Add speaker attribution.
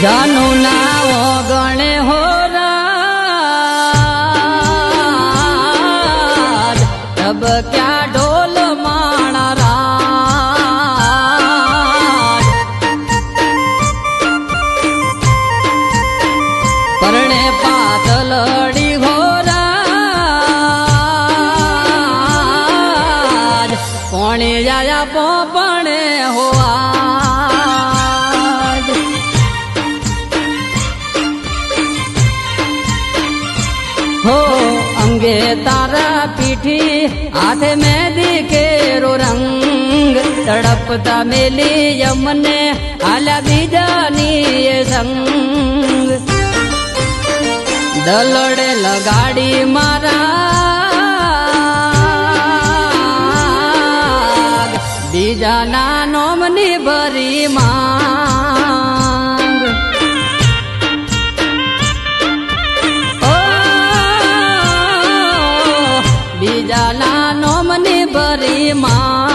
Speaker 1: જાનુ ના ઓગણે હો રાજ તબ ક્યાં ઢોલ માણા રાજ પરણે પાતલડી હો રાજ કોણે આયા પોપણે હો हो अंगे तारा पीठी हाथ में दिखेरो रंग तड़पता मेली यमने आला बीजानी ये संग दलड़े लगाड़ी मारा बीजाना नोमनी भरी मांग बीजाना नोमनी भरी मां